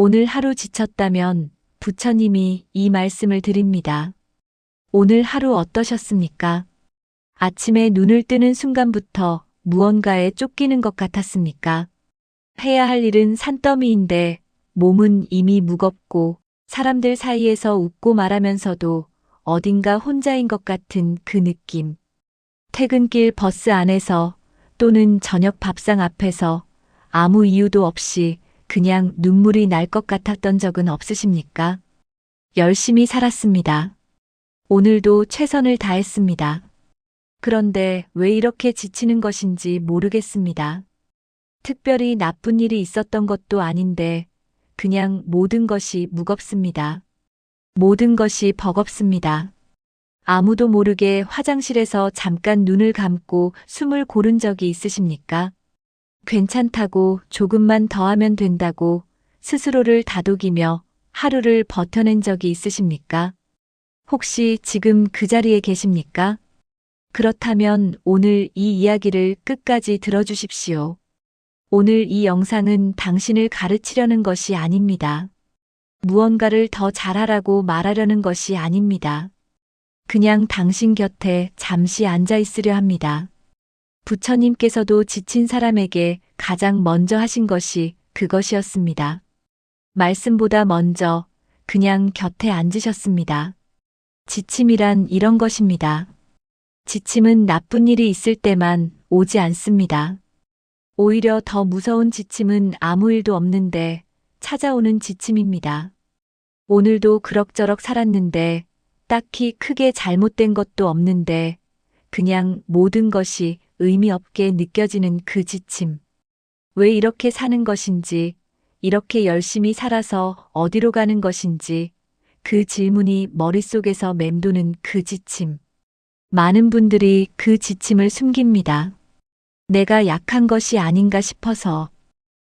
오늘 하루 지쳤다면 부처님이 이 말씀을 드립니다. 오늘 하루 어떠셨습니까? 아침에 눈을 뜨는 순간부터 무언가에 쫓기는 것 같았습니까? 해야 할 일은 산더미인데 몸은 이미 무겁고 사람들 사이에서 웃고 말하면서도 어딘가 혼자인 것 같은 그 느낌. 퇴근길 버스 안에서 또는 저녁 밥상 앞에서 아무 이유도 없이 그냥 눈물이 날 것 같았던 적은 없으십니까? 열심히 살았습니다. 오늘도 최선을 다했습니다. 그런데 왜 이렇게 지치는 것인지 모르겠습니다. 특별히 나쁜 일이 있었던 것도 아닌데 그냥 모든 것이 무겁습니다. 모든 것이 버겁습니다. 아무도 모르게 화장실에서 잠깐 눈을 감고 숨을 고른 적이 있으십니까? 괜찮다고 조금만 더 하면 된다고 스스로를 다독이며 하루를 버텨낸 적이 있으십니까? 혹시 지금 그 자리에 계십니까? 그렇다면 오늘 이 이야기를 끝까지 들어주십시오. 오늘 이 영상은 당신을 가르치려는 것이 아닙니다. 무언가를 더 잘하라고 말하려는 것이 아닙니다. 그냥 당신 곁에 잠시 앉아 있으려 합니다. 부처님께서도 지친 사람에게 가장 먼저 하신 것이 그것이었습니다. 말씀보다 먼저 그냥 곁에 앉으셨습니다. 지침이란 이런 것입니다. 지침은 나쁜 일이 있을 때만 오지 않습니다. 오히려 더 무서운 지침은 아무 일도 없는데 찾아오는 지침입니다. 오늘도 그럭저럭 살았는데 딱히 크게 잘못된 것도 없는데 그냥 모든 것이 의미 없게 느껴지는 그 지침. 왜 이렇게 사는 것인지, 이렇게 열심히 살아서 어디로 가는 것인지, 그 질문이 머릿속에서 맴도는 그 지침. 많은 분들이 그 지침을 숨깁니다. 내가 약한 것이 아닌가 싶어서.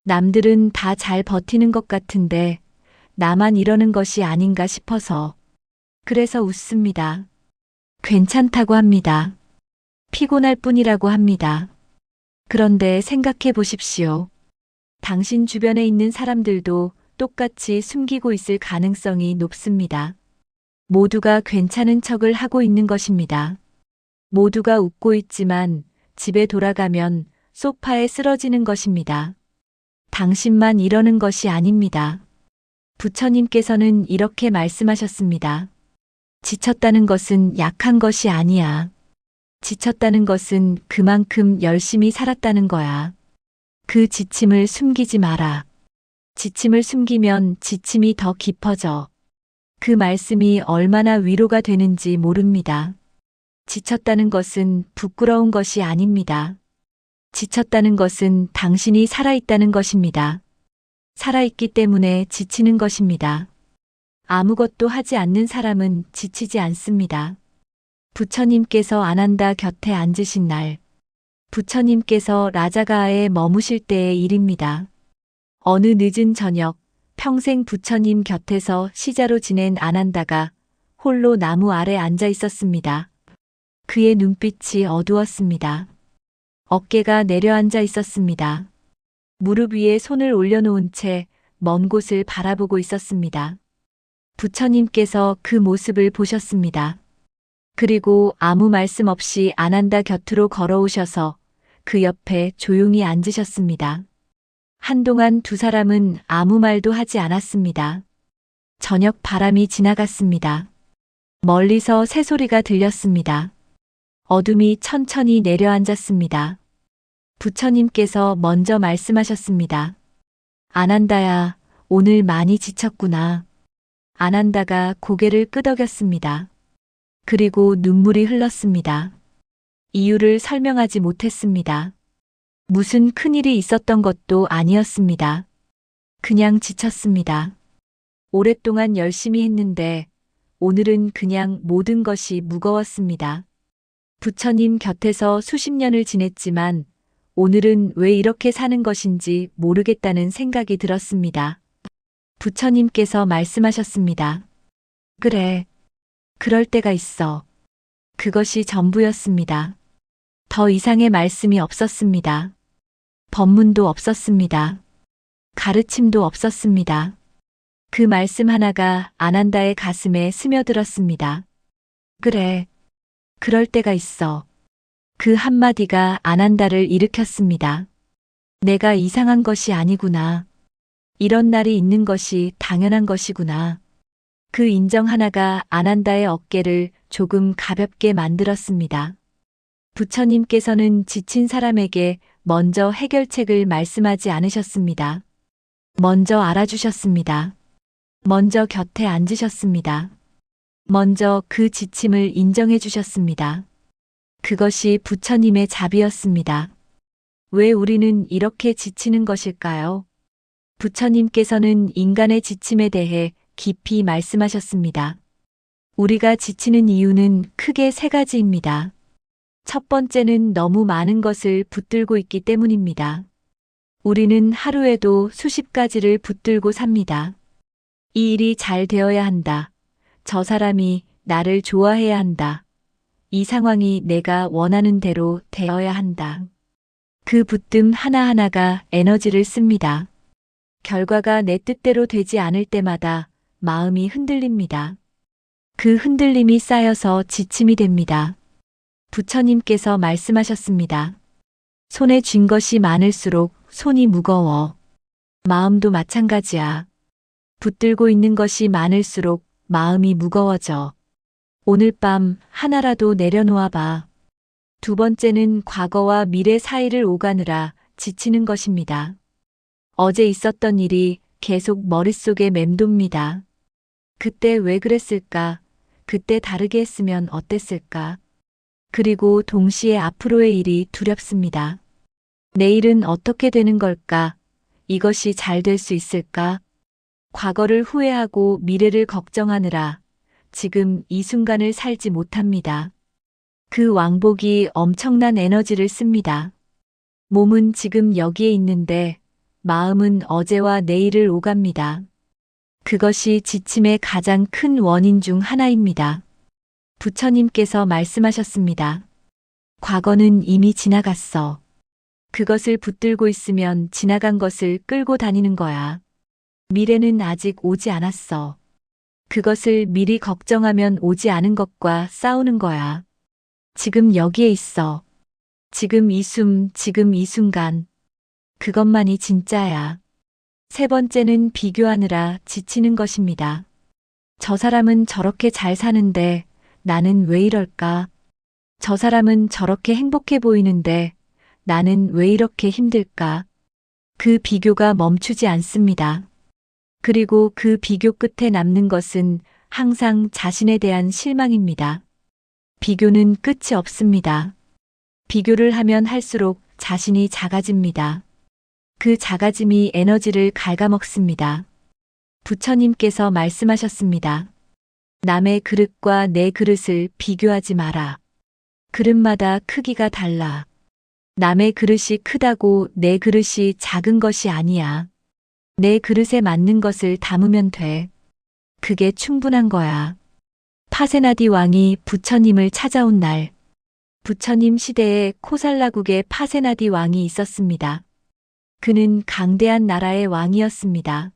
남들은 다 잘 버티는 것 같은데 나만 이러는 것이 아닌가 싶어서. 그래서 웃습니다. 괜찮다고 합니다. 피곤할 뿐이라고 합니다. 그런데 생각해 보십시오. 당신 주변에 있는 사람들도 똑같이 숨기고 있을 가능성이 높습니다. 모두가 괜찮은 척을 하고 있는 것입니다. 모두가 웃고 있지만 집에 돌아가면 소파에 쓰러지는 것입니다. 당신만 이러는 것이 아닙니다. 부처님께서는 이렇게 말씀하셨습니다. 지쳤다는 것은 약한 것이 아니야. 지쳤다는 것은 그만큼 열심히 살았다는 거야. 그 지침을 숨기지 마라. 지침을 숨기면 지침이 더 깊어져. 그 말씀이 얼마나 위로가 되는지 모릅니다. 지쳤다는 것은 부끄러운 것이 아닙니다. 지쳤다는 것은 당신이 살아있다는 것입니다. 살아있기 때문에 지치는 것입니다. 아무것도 하지 않는 사람은 지치지 않습니다. 부처님께서 아난다 곁에 앉으신 날, 부처님께서 라자가에 머무실 때의 일입니다. 어느 늦은 저녁, 평생 부처님 곁에서 시자로 지낸 아난다가 홀로 나무 아래 앉아 있었습니다. 그의 눈빛이 어두웠습니다. 어깨가 내려앉아 있었습니다. 무릎 위에 손을 올려놓은 채 먼 곳을 바라보고 있었습니다. 부처님께서 그 모습을 보셨습니다. 그리고 아무 말씀 없이 아난다 곁으로 걸어오셔서 그 옆에 조용히 앉으셨습니다. 한동안 두 사람은 아무 말도 하지 않았습니다. 저녁 바람이 지나갔습니다. 멀리서 새소리가 들렸습니다. 어둠이 천천히 내려앉았습니다. 부처님께서 먼저 말씀하셨습니다. 아난다야, 오늘 많이 지쳤구나. 아난다가 고개를 끄덕였습니다. 그리고 눈물이 흘렀습니다. 이유를 설명하지 못했습니다. 무슨 큰일이 있었던 것도 아니었습니다. 그냥 지쳤습니다. 오랫동안 열심히 했는데 오늘은 그냥 모든 것이 무거웠습니다. 부처님 곁에서 수십 년을 지냈지만 오늘은 왜 이렇게 사는 것인지 모르겠다는 생각이 들었습니다. 부처님께서 말씀하셨습니다. 그래. 그럴 때가 있어. 그것이 전부였습니다. 더 이상의 말씀이 없었습니다. 법문도 없었습니다. 가르침도 없었습니다. 그 말씀 하나가 아난다의 가슴에 스며들었습니다. 그래. 그럴 때가 있어. 그 한마디가 아난다를 일으켰습니다. 내가 이상한 것이 아니구나. 이런 날이 있는 것이 당연한 것이구나. 그 인정 하나가 아난다의 어깨를 조금 가볍게 만들었습니다. 부처님께서는 지친 사람에게 먼저 해결책을 말씀하지 않으셨습니다. 먼저 알아주셨습니다. 먼저 곁에 앉으셨습니다. 먼저 그 지침을 인정해 주셨습니다. 그것이 부처님의 자비였습니다. 왜 우리는 이렇게 지치는 것일까요? 부처님께서는 인간의 지침에 대해 깊이 말씀하셨습니다. 우리가 지치는 이유는 크게 세 가지입니다. 첫 번째는 너무 많은 것을 붙들고 있기 때문입니다. 우리는 하루에도 수십 가지를 붙들고 삽니다. 이 일이 잘 되어야 한다. 저 사람이 나를 좋아해야 한다. 이 상황이 내가 원하는 대로 되어야 한다. 그 붙듦 하나하나가 에너지를 씁니다. 결과가 내 뜻대로 되지 않을 때마다 마음이 흔들립니다. 그 흔들림이 쌓여서 지침이 됩니다. 부처님께서 말씀하셨습니다. 손에 쥔 것이 많을수록 손이 무거워. 마음도 마찬가지야. 붙들고 있는 것이 많을수록 마음이 무거워져. 오늘 밤 하나라도 내려놓아 봐. 두 번째는 과거와 미래 사이를 오가느라 지치는 것입니다. 어제 있었던 일이 계속 머릿속에 맴돕니다. 그때 왜 그랬을까? 그때 다르게 했으면 어땠을까? 그리고 동시에 앞으로의 일이 두렵습니다. 내일은 어떻게 되는 걸까? 이것이 잘 될 수 있을까? 과거를 후회하고 미래를 걱정하느라 지금 이 순간을 살지 못합니다. 그 왕복이 엄청난 에너지를 씁니다. 몸은 지금 여기에 있는데 마음은 어제와 내일을 오갑니다. 그것이 지침의 가장 큰 원인 중 하나입니다. 부처님께서 말씀하셨습니다. 과거는 이미 지나갔어. 그것을 붙들고 있으면 지나간 것을 끌고 다니는 거야. 미래는 아직 오지 않았어. 그것을 미리 걱정하면 오지 않은 것과 싸우는 거야. 지금 여기에 있어. 지금 이 지금 이 순간. 그것만이 진짜야. 세 번째는 비교하느라 지치는 것입니다. 저 사람은 저렇게 잘 사는데 나는 왜 이럴까? 저 사람은 저렇게 행복해 보이는데 나는 왜 이렇게 힘들까? 그 비교가 멈추지 않습니다. 그리고 그 비교 끝에 남는 것은 항상 자신에 대한 실망입니다. 비교는 끝이 없습니다. 비교를 하면 할수록 자신이 작아집니다. 그 작아짐이 에너지를 갉아먹습니다. 부처님께서 말씀하셨습니다. 남의 그릇과 내 그릇을 비교하지 마라. 그릇마다 크기가 달라. 남의 그릇이 크다고 내 그릇이 작은 것이 아니야. 내 그릇에 맞는 것을 담으면 돼. 그게 충분한 거야. 파세나디 왕이 부처님을 찾아온 날, 부처님 시대에 코살라국에 파세나디 왕이 있었습니다. 그는 강대한 나라의 왕이었습니다.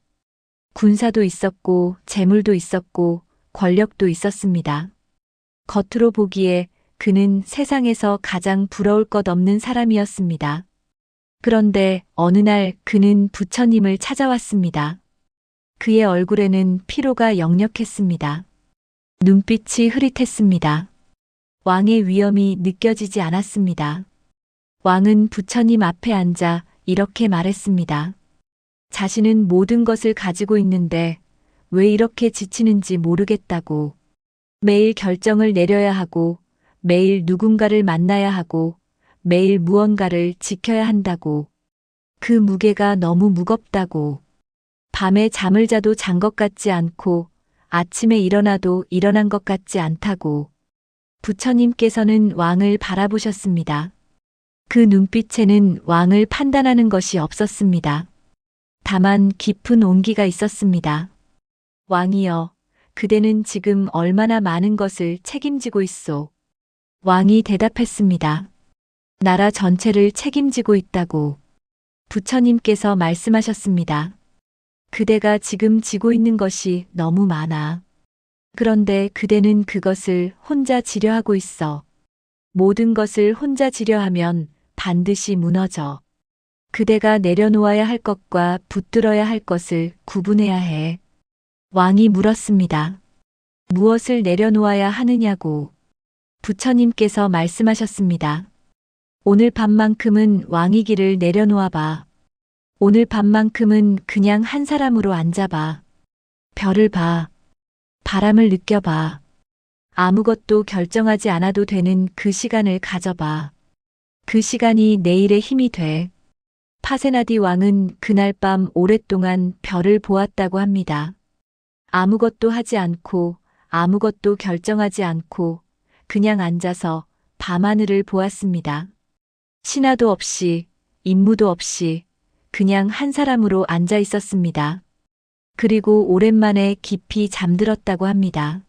군사도 있었고 재물도 있었고 권력도 있었습니다. 겉으로 보기에 그는 세상에서 가장 부러울 것 없는 사람이었습니다. 그런데 어느 날 그는 부처님을 찾아왔습니다. 그의 얼굴에는 피로가 역력했습니다. 눈빛이 흐릿했습니다. 왕의 위엄이 느껴지지 않았습니다. 왕은 부처님 앞에 앉아 이렇게 말했습니다. 자신은 모든 것을 가지고 있는데 왜 이렇게 지치는지 모르겠다고. 매일 결정을 내려야 하고 매일 누군가를 만나야 하고 매일 무언가를 지켜야 한다고. 그 무게가 너무 무겁다고. 밤에 잠을 자도 잔 것 같지 않고 아침에 일어나도 일어난 것 같지 않다고. 부처님께서는 왕을 바라보셨습니다. 그 눈빛에는 왕을 판단하는 것이 없었습니다. 다만 깊은 온기가 있었습니다. 왕이여, 그대는 지금 얼마나 많은 것을 책임지고 있소? 왕이 대답했습니다. 나라 전체를 책임지고 있다고. 부처님께서 말씀하셨습니다. 그대가 지금 지고 있는 것이 너무 많아. 그런데 그대는 그것을 혼자 지려 하고 있어. 모든 것을 혼자 지려 하면 반드시 무너져. 그대가 내려놓아야 할 것과 붙들어야 할 것을 구분해야 해. 왕이 물었습니다. 무엇을 내려놓아야 하느냐고. 부처님께서 말씀하셨습니다. 오늘 밤만큼은 왕의 길을 내려놓아 봐. 오늘 밤만큼은 그냥 한 사람으로 앉아봐. 별을 봐. 바람을 느껴봐. 아무것도 결정하지 않아도 되는 그 시간을 가져봐. 그 시간이 내일의 힘이 돼. 파세나디 왕은 그날 밤 오랫동안 별을 보았다고 합니다. 아무것도 하지 않고 아무것도 결정하지 않고 그냥 앉아서 밤하늘을 보았습니다. 신하도 없이 임무도 없이 그냥 한 사람으로 앉아 있었습니다. 그리고 오랜만에 깊이 잠들었다고 합니다.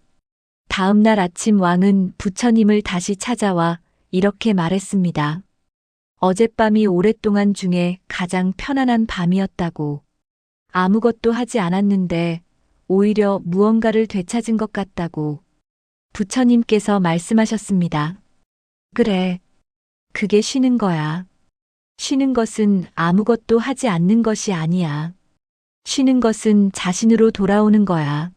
다음 날 아침 왕은 부처님을 다시 찾아와 이렇게 말했습니다. 어젯밤이 오랫동안 중에 가장 편안한 밤이었다고. 아무것도 하지 않았는데 오히려 무언가를 되찾은 것 같다고. 부처님께서 말씀하셨습니다. 그래. 그게 쉬는 거야. 쉬는 것은 아무것도 하지 않는 것이 아니야. 쉬는 것은 자신으로 돌아오는 거야.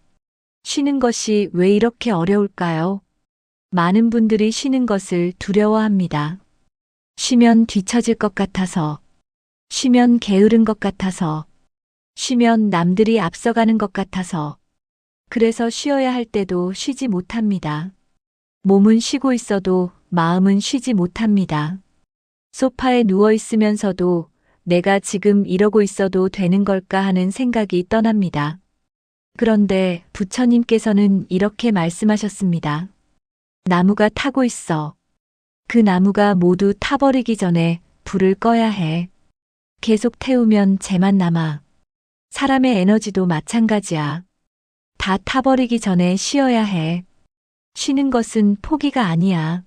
쉬는 것이 왜 이렇게 어려울까요? 많은 분들이 쉬는 것을 두려워합니다. 쉬면 뒤처질 것 같아서, 쉬면 게으른 것 같아서, 쉬면 남들이 앞서가는 것 같아서, 그래서 쉬어야 할 때도 쉬지 못합니다. 몸은 쉬고 있어도 마음은 쉬지 못합니다. 소파에 누워 있으면서도 내가 지금 이러고 있어도 되는 걸까 하는 생각이 떠납니다. 그런데 부처님께서는 이렇게 말씀하셨습니다. 나무가 타고 있어. 그 나무가 모두 타버리기 전에 불을 꺼야 해. 계속 태우면 재만 남아. 사람의 에너지도 마찬가지야. 다 타버리기 전에 쉬어야 해. 쉬는 것은 포기가 아니야.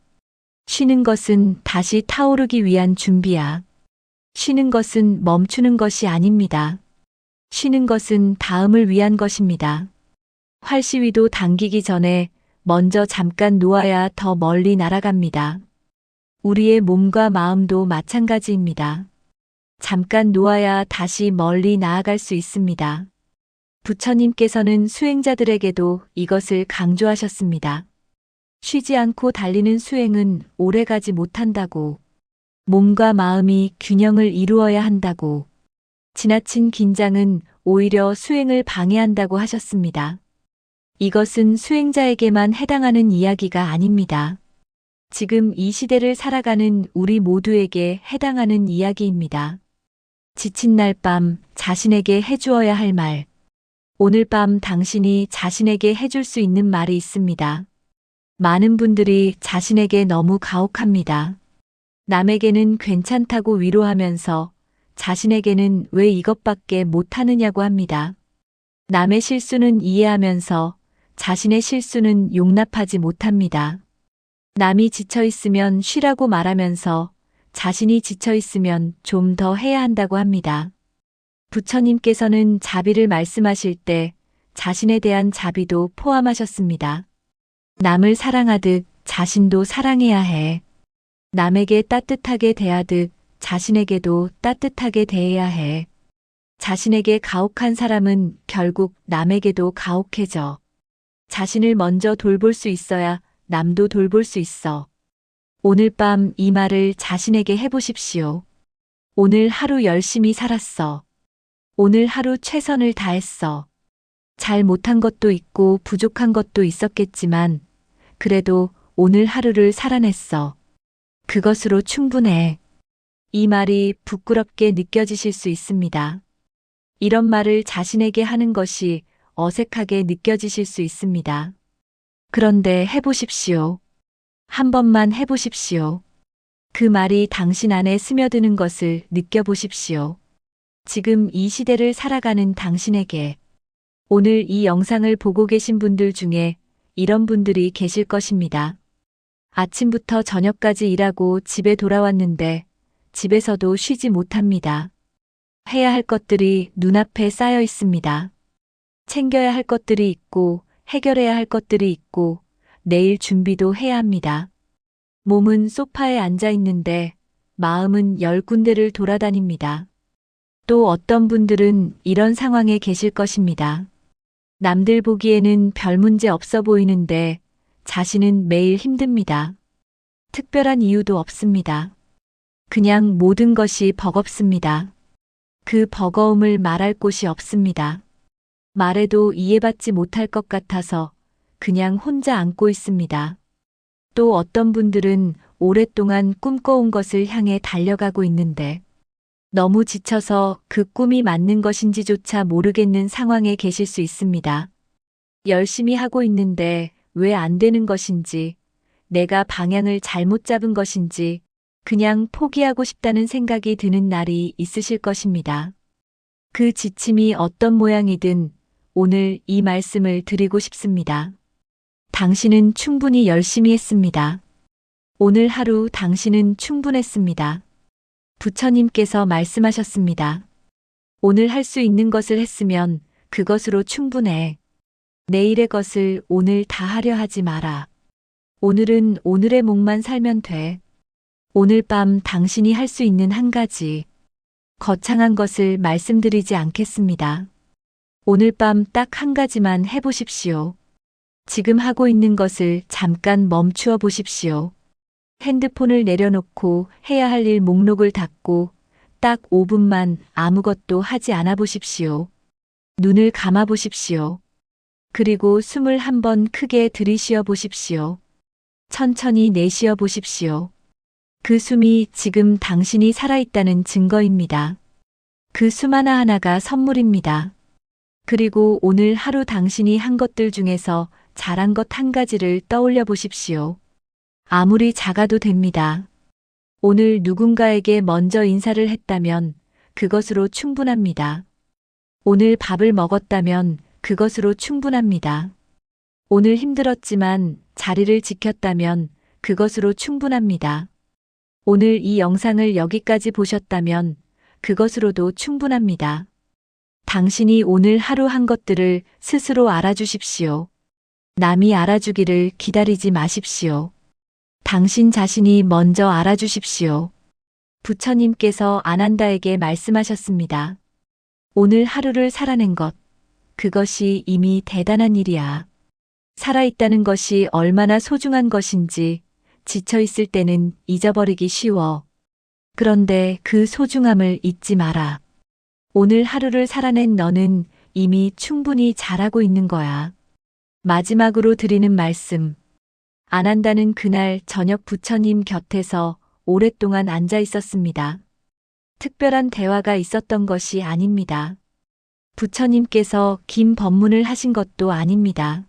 쉬는 것은 다시 타오르기 위한 준비야. 쉬는 것은 멈추는 것이 아닙니다. 쉬는 것은 다음을 위한 것입니다. 활시위도 당기기 전에 먼저 잠깐 놓아야 더 멀리 날아갑니다. 우리의 몸과 마음도 마찬가지입니다. 잠깐 놓아야 다시 멀리 나아갈 수 있습니다. 부처님께서는 수행자들에게도 이것을 강조하셨습니다. 쉬지 않고 달리는 수행은 오래가지 못한다고. 몸과 마음이 균형을 이루어야 한다고. 지나친 긴장은 오히려 수행을 방해한다고 하셨습니다. 이것은 수행자에게만 해당하는 이야기가 아닙니다. 지금 이 시대를 살아가는 우리 모두에게 해당하는 이야기입니다. 지친 날 밤 자신에게 해주어야 할 말. 오늘 밤 당신이 자신에게 해줄 수 있는 말이 있습니다. 많은 분들이 자신에게 너무 가혹합니다. 남에게는 괜찮다고 위로하면서 자신에게는 왜 이것밖에 못하느냐고 합니다. 남의 실수는 이해하면서 자신의 실수는 용납하지 못합니다. 남이 지쳐 있으면 쉬라고 말하면서 자신이 지쳐 있으면 좀 더 해야 한다고 합니다. 부처님께서는 자비를 말씀하실 때 자신에 대한 자비도 포함하셨습니다. 남을 사랑하듯 자신도 사랑해야 해. 남에게 따뜻하게 대하듯 자신에게도 따뜻하게 대해야 해. 자신에게 가혹한 사람은 결국 남에게도 가혹해져. 자신을 먼저 돌볼 수 있어야 남도 돌볼 수 있어. 오늘 밤 이 말을 자신에게 해보십시오. 오늘 하루 열심히 살았어. 오늘 하루 최선을 다했어. 잘 못한 것도 있고 부족한 것도 있었겠지만 그래도 오늘 하루를 살아냈어. 그것으로 충분해. 이 말이 부끄럽게 느껴지실 수 있습니다. 이런 말을 자신에게 하는 것이 어색하게 느껴지실 수 있습니다. 그런데 해보십시오. 한 번만 해보십시오. 그 말이 당신 안에 스며드는 것을 느껴보십시오. 지금 이 시대를 살아가는 당신에게 오늘 이 영상을 보고 계신 분들 중에 이런 분들이 계실 것입니다. 아침부터 저녁까지 일하고 집에 돌아왔는데 집에서도 쉬지 못합니다. 해야 할 것들이 눈앞에 쌓여 있습니다. 챙겨야 할 것들이 있고, 해결해야 할 것들이 있고, 내일 준비도 해야 합니다. 몸은 소파에 앉아 있는데, 마음은 10군데를 돌아다닙니다. 또 어떤 분들은 이런 상황에 계실 것입니다. 남들 보기에는 별 문제 없어 보이는데, 자신은 매일 힘듭니다. 특별한 이유도 없습니다. 그냥 모든 것이 버겁습니다. 그 버거움을 말할 곳이 없습니다. 말해도 이해받지 못할 것 같아서 그냥 혼자 안고 있습니다. 또 어떤 분들은 오랫동안 꿈꿔온 것을 향해 달려가고 있는데 너무 지쳐서 그 꿈이 맞는 것인지조차 모르겠는 상황에 계실 수 있습니다. 열심히 하고 있는데 왜 안 되는 것인지, 내가 방향을 잘못 잡은 것인지, 그냥 포기하고 싶다는 생각이 드는 날이 있으실 것입니다. 그 지침이 어떤 모양이든 오늘 이 말씀을 드리고 싶습니다. 당신은 충분히 열심히 했습니다. 오늘 하루 당신은 충분했습니다. 부처님께서 말씀하셨습니다. 오늘 할 수 있는 것을 했으면 그것으로 충분해. 내일의 것을 오늘 다 하려 하지 마라. 오늘은 오늘의 몫만 살면 돼. 오늘 밤 당신이 할 수 있는 한 가지, 거창한 것을 말씀드리지 않겠습니다. 오늘 밤 딱 한 가지만 해보십시오. 지금 하고 있는 것을 잠깐 멈추어 보십시오. 핸드폰을 내려놓고 해야 할 일 목록을 닫고 딱 5분만 아무것도 하지 않아 보십시오. 눈을 감아 보십시오. 그리고 숨을 한번 크게 들이쉬어 보십시오. 천천히 내쉬어 보십시오. 그 숨이 지금 당신이 살아있다는 증거입니다. 그 숨 하나하나가 선물입니다. 그리고 오늘 하루 당신이 한 것들 중에서 잘한 것 한 가지를 떠올려 보십시오. 아무리 작아도 됩니다. 오늘 누군가에게 먼저 인사를 했다면 그것으로 충분합니다. 오늘 밥을 먹었다면 그것으로 충분합니다. 오늘 힘들었지만 자리를 지켰다면 그것으로 충분합니다. 오늘 이 영상을 여기까지 보셨다면 그것으로도 충분합니다. 당신이 오늘 하루 한 것들을 스스로 알아주십시오. 남이 알아주기를 기다리지 마십시오. 당신 자신이 먼저 알아주십시오. 부처님께서 아난다에게 말씀하셨습니다. 오늘 하루를 살아낸 것, 그것이 이미 대단한 일이야. 살아있다는 것이 얼마나 소중한 것인지 지쳐있을 때는 잊어버리기 쉬워. 그런데 그 소중함을 잊지 마라. 오늘 하루를 살아낸 너는 이미 충분히 잘하고 있는 거야. 마지막으로 드리는 말씀. 아난다는 그날 저녁 부처님 곁에서 오랫동안 앉아 있었습니다. 특별한 대화가 있었던 것이 아닙니다. 부처님께서 긴 법문을 하신 것도 아닙니다.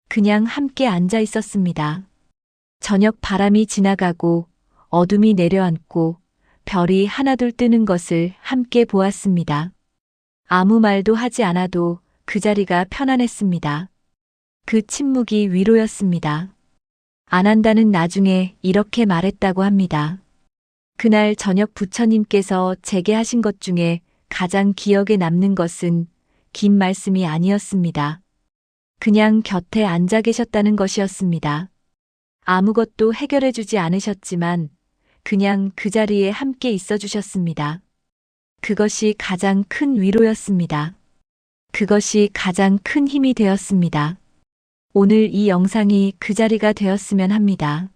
그냥 함께 앉아 있었습니다. 저녁 바람이 지나가고 어둠이 내려앉고 별이 하나둘 뜨는 것을 함께 보았습니다. 아무 말도 하지 않아도 그 자리가 편안했습니다. 그 침묵이 위로였습니다. 아난다는 나중에 이렇게 말했다고 합니다. 그날 저녁 부처님께서 제게 하신 것 중에 가장 기억에 남는 것은 긴 말씀이 아니었습니다. 그냥 곁에 앉아 계셨다는 것이었습니다. 아무것도 해결해 주지 않으셨지만 그냥 그 자리에 함께 있어 주셨습니다. 그것이 가장 큰 위로였습니다. 그것이 가장 큰 힘이 되었습니다. 오늘 이 영상이 그 자리가 되었으면 합니다.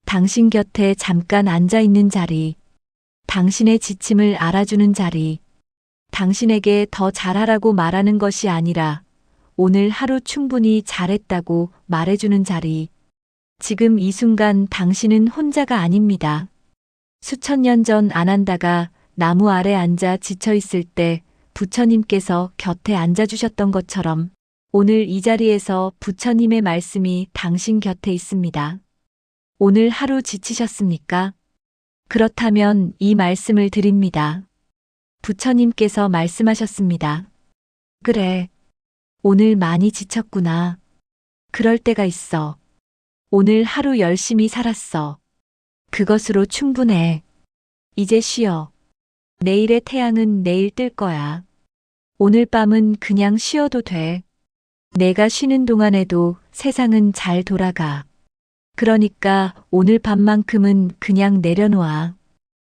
당신 곁에 잠깐 앉아 있는 자리, 당신의 지침을 알아주는 자리, 당신에게 더 잘하라고 말하는 것이 아니라 오늘 하루 충분히 잘했다고 말해주는 자리. 지금 이 순간 당신은 혼자가 아닙니다. 수천 년 전 아난다가 나무 아래 앉아 지쳐 있을 때 부처님께서 곁에 앉아주셨던 것처럼 오늘 이 자리에서 부처님의 말씀이 당신 곁에 있습니다. 오늘 하루 지치셨습니까? 그렇다면 이 말씀을 드립니다. 부처님께서 말씀하셨습니다. 그래. 오늘 많이 지쳤구나. 그럴 때가 있어. 오늘 하루 열심히 살았어. 그것으로 충분해. 이제 쉬어. 내일의 태양은 내일 뜰 거야. 오늘 밤은 그냥 쉬어도 돼. 내가 쉬는 동안에도 세상은 잘 돌아가. 그러니까 오늘 밤만큼은 그냥 내려놓아.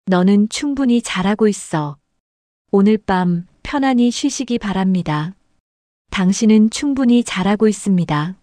너는 충분히 잘하고 있어. 오늘 밤 편안히 쉬시기 바랍니다. 당신은 충분히 잘하고 있습니다.